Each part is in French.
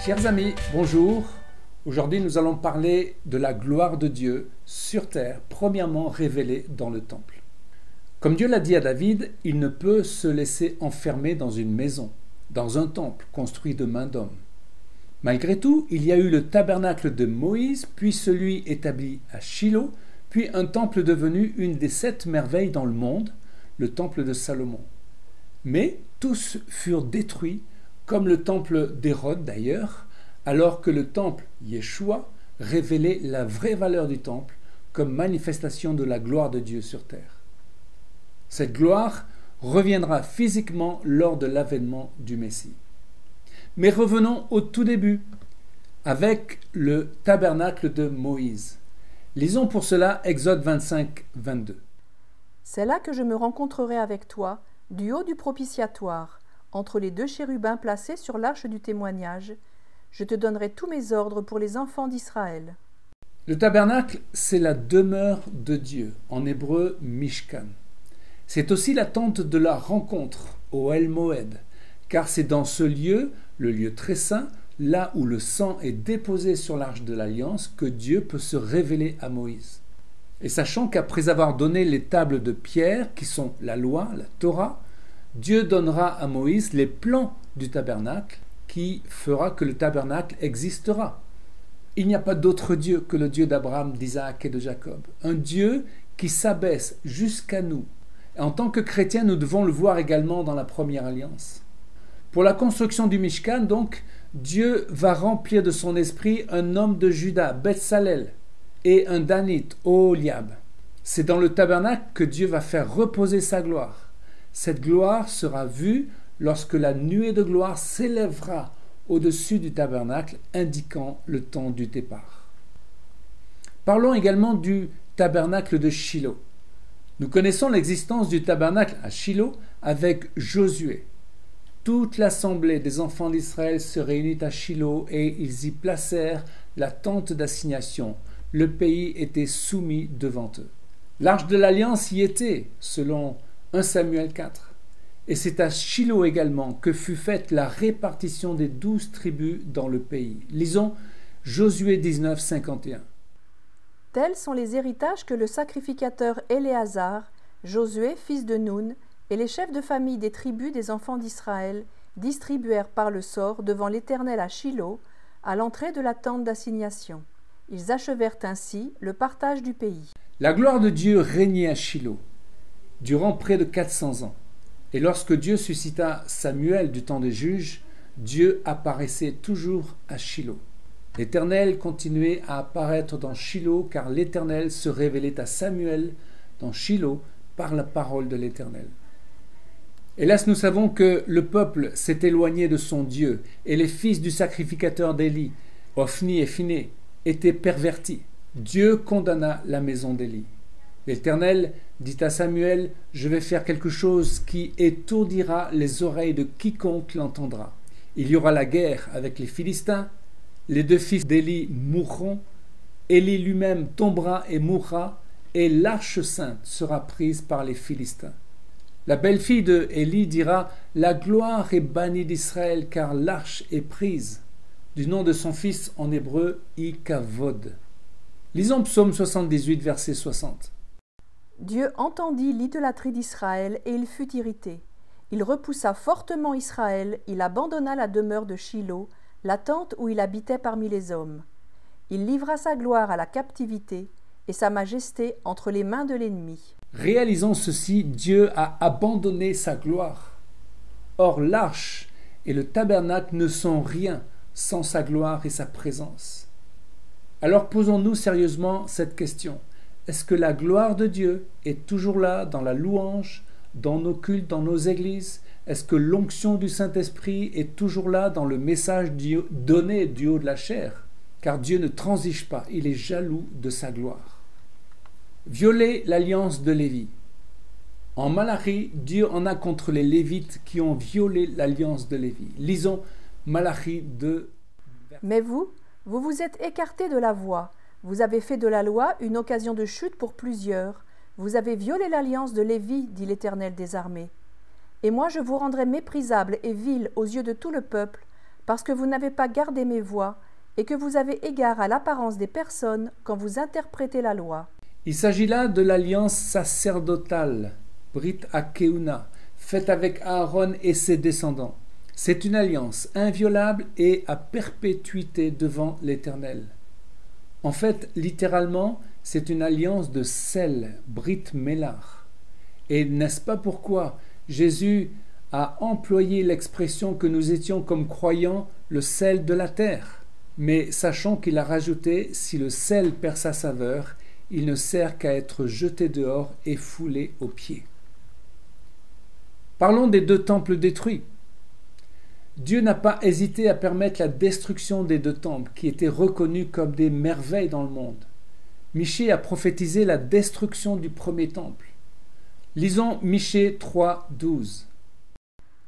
Chers amis, bonjour. Aujourd'hui, nous allons parler de la gloire de Dieu sur terre, premièrement révélée dans le temple. Comme Dieu l'a dit à David, il ne peut se laisser enfermer dans une maison, dans un temple construit de main d'homme. Malgré tout, il y a eu le tabernacle de Moïse, puis celui établi à Shilo, puis un temple devenu une des 7 merveilles dans le monde, le temple de Salomon. Mais tous furent détruits, comme le temple d'Hérode d'ailleurs, alors que le temple Yeshua révélait la vraie valeur du temple comme manifestation de la gloire de Dieu sur terre. Cette gloire reviendra physiquement lors de l'avènement du Messie. Mais revenons au tout début, avec le tabernacle de Moïse. Lisons pour cela Exode 25, 22. C'est là que je me rencontrerai avec toi, du haut du propitiatoire, entre les 2 chérubins placés sur l'arche du témoignage. Je te donnerai tous mes ordres pour les enfants d'Israël. Le tabernacle, c'est la demeure de Dieu, en hébreu Mishkan. C'est aussi la tente de la rencontre, au El Moed, car c'est dans ce lieu, le lieu très saint, là où le sang est déposé sur l'arche de l'Alliance, que Dieu peut se révéler à Moïse. Et sachant qu'après avoir donné les tables de pierre, qui sont la loi, la Torah, Dieu donnera à Moïse les plans du tabernacle, qui fera que le tabernacle existera. Il n'y a pas d'autre Dieu que le Dieu d'Abraham, d'Isaac et de Jacob. Un Dieu qui s'abaisse jusqu'à nous. Et en tant que chrétiens, nous devons le voir également dans la première alliance. Pour la construction du Mishkan, donc, Dieu va remplir de son esprit un homme de Juda, Betsalel, et un Danite, Oholiab. C'est dans le tabernacle que Dieu va faire reposer sa gloire. Cette gloire sera vue lorsque la nuée de gloire s'élèvera au-dessus du tabernacle, indiquant le temps du départ. Parlons également du tabernacle de Shilo. Nous connaissons l'existence du tabernacle à Shilo avec Josué. Toute l'assemblée des enfants d'Israël se réunit à Shilo et ils y placèrent la tente d'assignation. Le pays était soumis devant eux. L'arche de l'Alliance y était, selon 1 Samuel 4. Et c'est à Shilo également que fut faite la répartition des 12 tribus dans le pays. Lisons Josué 19, 51. Tels sont les héritages que le sacrificateur Éléazar, Josué, fils de Nun, et les chefs de famille des tribus des enfants d'Israël distribuèrent par le sort devant l'Éternel à Shilo, à l'entrée de la tente d'assignation. Ils achevèrent ainsi le partage du pays. La gloire de Dieu régnait à Shilo durant près de 400 ans. Et lorsque Dieu suscita Samuel du temps des juges, Dieu apparaissait toujours à Shilo. L'Éternel continuait à apparaître dans Shilo, car l'Éternel se révélait à Samuel dans Shilo par la parole de l'Éternel. Hélas, nous savons que le peuple s'est éloigné de son Dieu, et les fils du sacrificateur d'Élie, Ophni et Phiné, étaient pervertis. Dieu condamna la maison d'Élie. L'Éternel dit à Samuel, « Je vais faire quelque chose qui étourdira les oreilles de quiconque l'entendra. Il y aura la guerre avec les Philistins, les 2 fils d'Élie mourront, Élie lui-même tombera et mourra, et l'arche sainte sera prise par les Philistins. » La belle-fille de Élie dira, « La gloire est bannie d'Israël, car l'arche est prise. » Du nom de son fils en hébreu, Ikavod. Lisons Psaume 78, verset 60. Dieu entendit l'idolâtrie d'Israël et il fut irrité. Il repoussa fortement Israël, il abandonna la demeure de Shilo, la tente où il habitait parmi les hommes. Il livra sa gloire à la captivité et sa majesté entre les mains de l'ennemi. Réalisons ceci, Dieu a abandonné sa gloire. Or l'arche et le tabernacle ne sont rien sans sa gloire et sa présence. Alors posons-nous sérieusement cette question. Est-ce que la gloire de Dieu est toujours là dans la louange, dans nos cultes, dans nos églises? Est-ce que l'onction du Saint-Esprit est toujours là dans le message donné du haut de la chair? Car Dieu ne transige pas, il est jaloux de sa gloire. Violer l'alliance de Lévi. En Malachi, Dieu en a contre les Lévites qui ont violé l'alliance de Lévi. Lisons Malachi 2. Mais vous vous êtes écartés de la voie. Vous avez fait de la loi une occasion de chute pour plusieurs. Vous avez violé l'alliance de Lévi, dit l'Éternel des armées. Et moi je vous rendrai méprisable et vil aux yeux de tout le peuple, parce que vous n'avez pas gardé mes voies et que vous avez égard à l'apparence des personnes quand vous interprétez la loi. Il s'agit là de l'alliance sacerdotale, Brit Akeuna, faite avec Aaron et ses descendants. C'est une alliance inviolable et à perpétuité devant l'Éternel. En fait, littéralement, c'est une alliance de sel, Brit Mélar. Et n'est-ce pas pourquoi Jésus a employé l'expression que nous étions comme croyants le sel de la terre? Mais sachons qu'il a rajouté, si le sel perd sa saveur, il ne sert qu'à être jeté dehors et foulé aux pieds. Parlons des 2 temples détruits. Dieu n'a pas hésité à permettre la destruction des 2 temples qui étaient reconnus comme des merveilles dans le monde. Michée a prophétisé la destruction du premier temple. Lisons Michée 3, 12.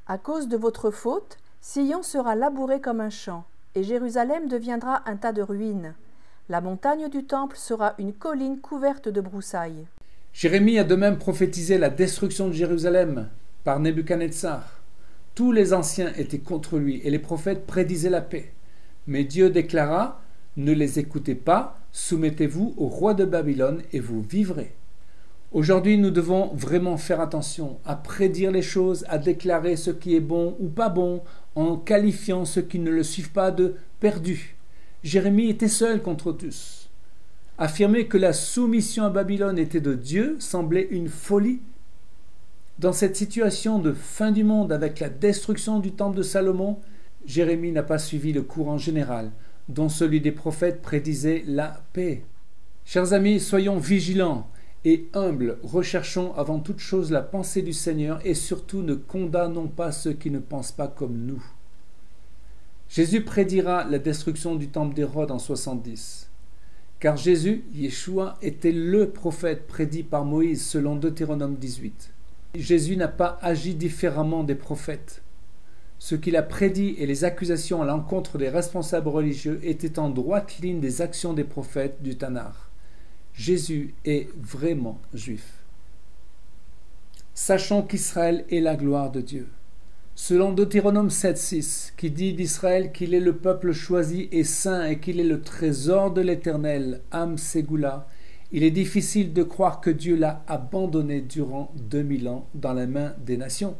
À cause de votre faute, Sion sera labouré comme un champ, et Jérusalem deviendra un tas de ruines. La montagne du temple sera une colline couverte de broussailles. Jérémie a de même prophétisé la destruction de Jérusalem par Nebuchadnezzar. Tous les anciens étaient contre lui et les prophètes prédisaient la paix. Mais Dieu déclara, ne les écoutez pas, soumettez-vous au roi de Babylone et vous vivrez. Aujourd'hui, nous devons vraiment faire attention à prédire les choses, à déclarer ce qui est bon ou pas bon, en qualifiant ceux qui ne le suivent pas de perdus. Jérémie était seul contre tous. Affirmer que la soumission à Babylone était de Dieu semblait une folie. Dans cette situation de fin du monde avec la destruction du temple de Salomon, Jérémie n'a pas suivi le courant général, dont celui des prophètes prédisait la paix. Chers amis, soyons vigilants et humbles, recherchons avant toute chose la pensée du Seigneur et surtout ne condamnons pas ceux qui ne pensent pas comme nous. Jésus prédira la destruction du temple d'Hérode en 70. Car Jésus, Yeshua, était le prophète prédit par Moïse selon Deutéronome 18. Jésus n'a pas agi différemment des prophètes. Ce qu'il a prédit et les accusations à l'encontre des responsables religieux étaient en droite ligne des actions des prophètes du Tanakh. Jésus est vraiment juif. Sachons qu'Israël est la gloire de Dieu. Selon Deutéronome 7,6, qui dit d'Israël qu'il est le peuple choisi et saint et qu'il est le trésor de l'Éternel, Am Ségoula, il est difficile de croire que Dieu l'a abandonné durant 2000 ans dans la main des nations.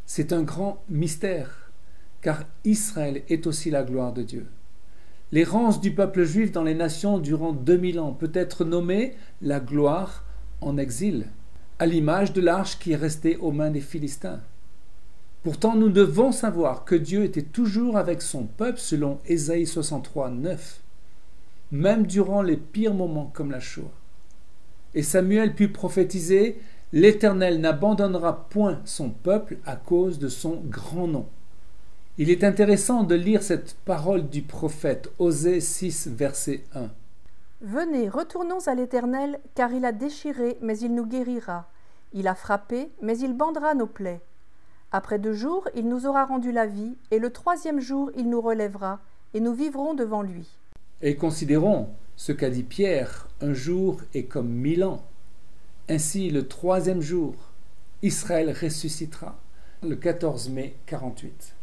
C'est un grand mystère, car Israël est aussi la gloire de Dieu. L'errance du peuple juif dans les nations durant 2000 ans peut être nommée la gloire en exil, à l'image de l'arche qui est restée aux mains des Philistins. Pourtant, nous devons savoir que Dieu était toujours avec son peuple selon Ésaïe 63, 9, même durant les pires moments comme la Shoah. Et Samuel put prophétiser « L'Éternel n'abandonnera point son peuple à cause de son grand nom ». Il est intéressant de lire cette parole du prophète, Osée 6, verset 1. « Venez, retournons à l'Éternel, car il a déchiré, mais il nous guérira. Il a frappé, mais il bandera nos plaies. Après 2 jours, il nous aura rendu la vie, et le 3e jour, il nous relèvera, et nous vivrons devant lui. » Et considérons ce qu'a dit Pierre, un jour est comme 1000 ans. Ainsi, le 3e jour, Israël ressuscitera, le 14 mai 48.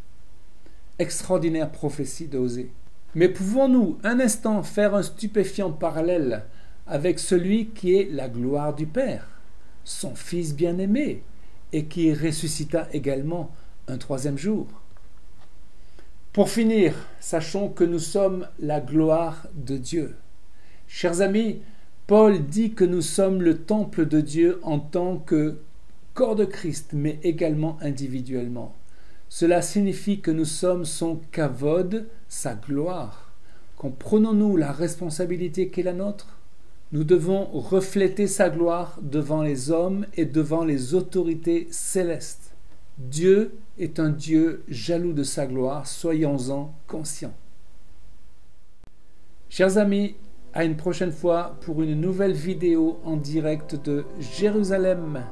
Extraordinaire prophétie d'Osée. Mais pouvons-nous un instant faire un stupéfiant parallèle avec celui qui est la gloire du Père, son Fils bien-aimé, et qui ressuscita également un 3e jour? Pour finir, sachons que nous sommes la gloire de Dieu. Chers amis, Paul dit que nous sommes le temple de Dieu en tant que corps de Christ, mais également individuellement. Cela signifie que nous sommes son kavod, sa gloire. Comprenons-nous la responsabilité qui est la nôtre? Nous devons refléter sa gloire devant les hommes et devant les autorités célestes. Dieu est un Dieu jaloux de sa gloire, soyons-en conscients. Chers amis, à une prochaine fois pour une nouvelle vidéo en direct de Jérusalem.